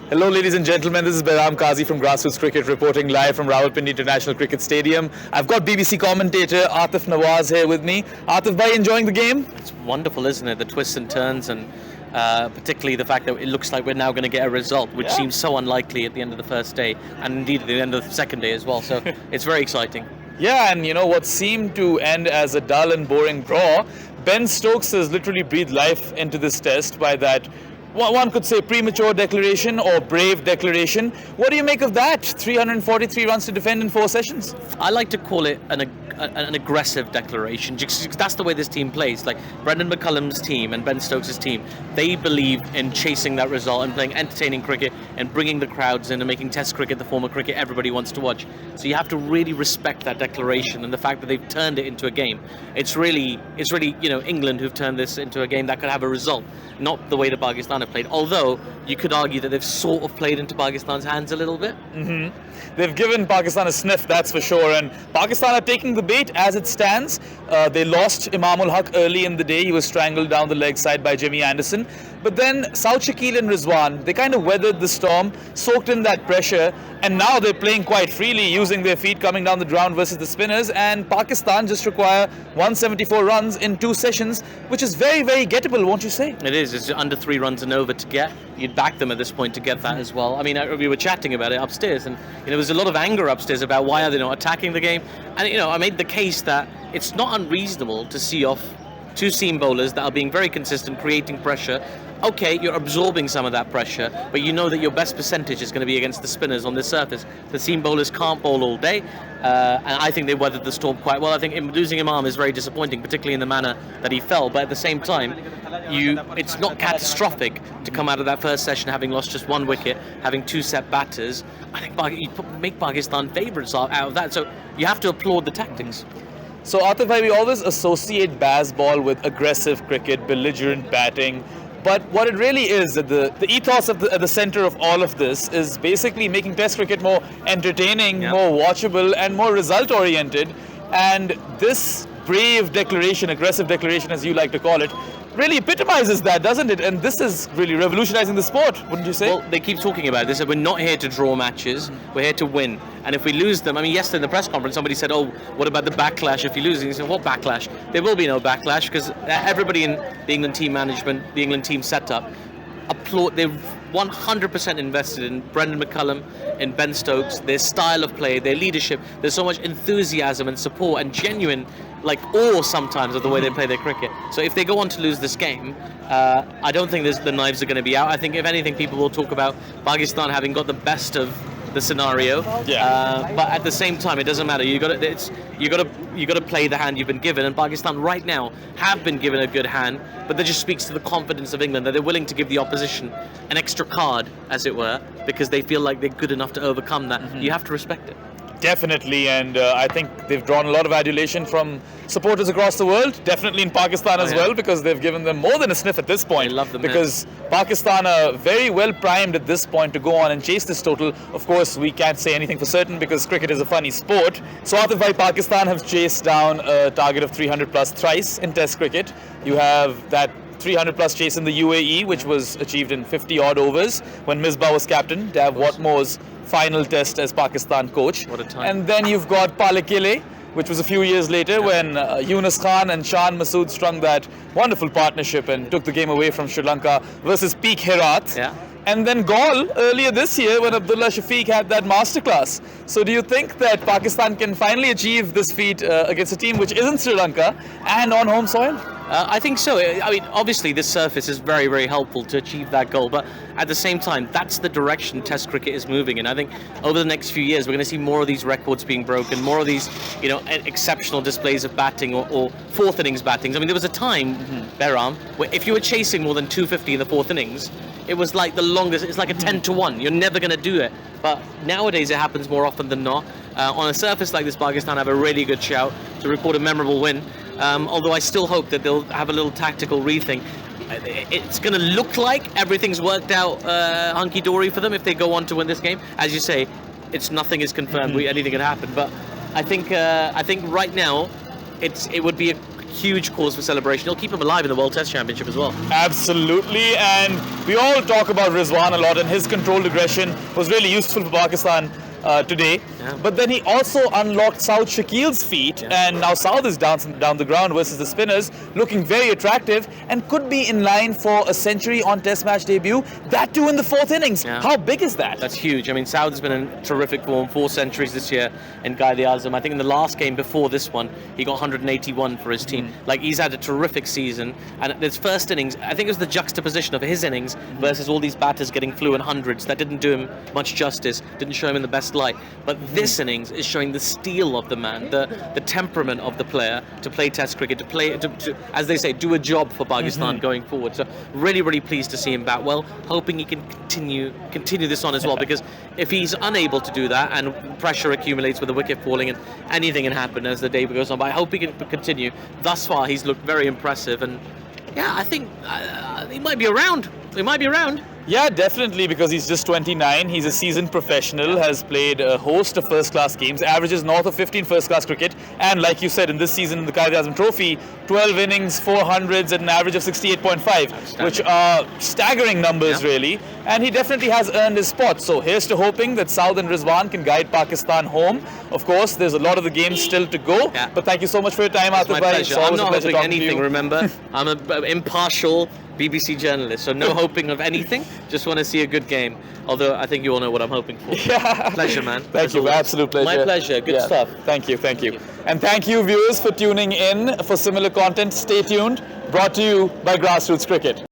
Hello, ladies and gentlemen. This is Behram Qazi from Grassroots Cricket reporting live from Rawalpindi International Cricket Stadium. I've got BBC commentator Aatif Nawaz here with me. Aatif bhai, enjoying the game? It's wonderful, isn't it? The twists and turns, and particularly the fact that it looks like we're now going to get a result, which seems so unlikely at the end of the first day, and indeed at the end of the second day as well. So it's very exciting. Yeah, and you know what seemed to end as a dull and boring draw, Ben Stokes has literally breathed life into this test by that, one could say, premature declaration or brave declaration. What do you make of that? 343 runs to defend in 4 sessions. I like to call it an aggressive declaration, because that's the way this team plays. Like Brendan McCullum's team and Ben Stokes' team, they believe in chasing that result and playing entertaining cricket and bringing the crowds in and making Test cricket the form of cricket everybody wants to watch. So you have to really respect that declaration and the fact that they've turned it into a game. It's really England who've turned this into a game that could have a result, not the way that Pakistan have played. Although you could argue that they've sort of played into Pakistan's hands a little bit. They've given Pakistan a sniff, that's for sure, and Pakistan are taking the bait as it stands. They lost Imamul Haq early in the day. He was strangled down the leg side by Jimmy Anderson. But then Saud Shakeel and Rizwan, they kind of weathered the storm, soaked in that pressure, and now they're playing quite freely, using their feet coming down the ground versus the spinners, and Pakistan just require 174 runs in 2 sessions, which is very, very gettable, won't you say? It is. It's under 3 runs and over to get. You'd back them at this point to get that as well. I mean, we were chatting about it upstairs, and there was a lot of anger upstairs about why are they not attacking the game. And I made the case that it's not unreasonable to see off 2 seam bowlers that are being very consistent, creating pressure. Okay, you're absorbing some of that pressure, but you know that your best percentage is going to be against the spinners on this surface. The seam bowlers can't bowl all day, and I think they weathered the storm quite well. I think losing Imam is very disappointing, particularly in the manner that he fell, but at the same time, it's not catastrophic to come out of that first session having lost just 1 wicket, having 2 set batters. I think you make Pakistan favourites out of that, so you have to applaud the tactics. So Aatif bhai, we always associate Bazball with aggressive cricket, belligerent batting. But what it really is, that the ethos at the center of all of this is basically making Test cricket more entertaining, more watchable, and more result-oriented. And this brave declaration, aggressive declaration as you like to call it, really epitomizes that, doesn't it? And this is really revolutionizing the sport, wouldn't you say? Well, they keep talking about it. They said we're not here to draw matches, we're here to win. And if we lose them, I mean, yesterday in the press conference, somebody said, oh, what about the backlash if you lose? And he said, what backlash? There will be no backlash, because everybody in the England team management, the England team setup, they've 100% invested in Brendan McCullum, in Ben Stokes, their style of play, their leadership. There's so much enthusiasm and support and genuine, awe sometimes of the way they play their cricket. So if they go on to lose this game, I don't think the knives are going to be out. I think if anything, people will talk about Pakistan having got the best of the scenario. But at the same time, it doesn't matter. You got to play the hand you've been given, and Pakistan right now have been given a good hand. But that just speaks to the confidence of England, that they're willing to give the opposition an extra card, as it were, because they feel like they're good enough to overcome that. You have to respect it. Definitely, and I think they've drawn a lot of adulation from supporters across the world, definitely in Pakistan as well, because they've given them more than a sniff at this point. I love them, because Pakistan are very well primed at this point to go on and chase this total. Of course, we can't say anything for certain because cricket is a funny sport. So Aatif bhai, Pakistan have chased down a target of 300 plus thrice in Test cricket. You have that 300 plus chase in the UAE, which was achieved in 50 odd overs when Misbah was captain. Dav Watmore's final test as Pakistan coach. What a time. And then you've got Palekele, which was a few years later when Yunus Khan and Shan Masood strung that wonderful partnership and took the game away from Sri Lanka versus Peak Herat. And then Gaul earlier this year when Abdullah Shafiq had that masterclass. So do you think that Pakistan can finally achieve this feat against a team which isn't Sri Lanka and on home soil? I think so. I mean, obviously this surface is very, very helpful to achieve that goal, but at the same time, that's the direction Test cricket is moving in. I think over the next few years, we're going to see more of these records being broken, more of these, exceptional displays of batting or 4th innings battings. I mean, there was a time, Behram, where if you were chasing more than 250 in the 4th innings, it was like the longest, it's like a 10-1. You're never going to do it. But nowadays it happens more often than not. On a surface like this, Pakistan have a really good shout to record a memorable win. Although I still hope that they'll have a little tactical rethink. It's going to look like everything's worked out hunky-dory for them if they go on to win this game. As you say, nothing is confirmed. Anything can happen. But I think right now, it would be huge cause for celebration. He'll keep him alive in the World Test Championship as well. Absolutely, and we all talk about Rizwan a lot, and his controlled aggression was really useful for Pakistan today. Yeah. But then he also unlocked Saud Shakeel's feet, and now Saud is dancing down the ground versus the spinners, looking very attractive and could be in line for a century on Test match debut. That too in the 4th innings. Yeah. How big is that? That's huge. I mean, Saud has been in terrific form, 4 centuries this year in Qaid-e-Azam. I think in the last game before this one, he got 181 for his team. Like, he's had a terrific season. And his first innings, I think it was the juxtaposition of his innings versus all these batters getting fluent hundreds. That didn't do him much justice, didn't show him in the best light. But this innings is showing the steel of the man, the temperament of the player to play Test cricket, to play, to, as they say, do a job for Pakistan going forward. So really, really pleased to see him bat well. Hoping he can continue this on as well, because if he's unable to do that and pressure accumulates with the wicket falling, and anything can happen as the day goes on. But I hope he can continue. Thus far, he's looked very impressive, and yeah, I think he might be around. He might be around. Yeah, definitely, because he's just 29. He's a seasoned professional, has played a host of first-class games, averages north of 15 first-class cricket, and like you said, in this season in the Qaid-e-Azam Trophy, 12 innings, 400s at an average of 68.5, which are staggering numbers, really, and he definitely has earned his spot. So here's to hoping that Saud and Rizwan can guide Pakistan home. Of course, there's a lot of the games still to go, but thank you so much for your time, Aatif. My pleasure. I'm not hoping anything, you. remember? I'm an impartial BBC journalist, so no hoping of anything. Just want to see a good game. Although I think you all know what I'm hoping for. Yeah. Pleasure, man. Thank you. Absolute pleasure. My pleasure. Good stuff. Thank you. And thank you, viewers, for tuning in for similar content. Stay tuned. Brought to you by Grassroots Cricket.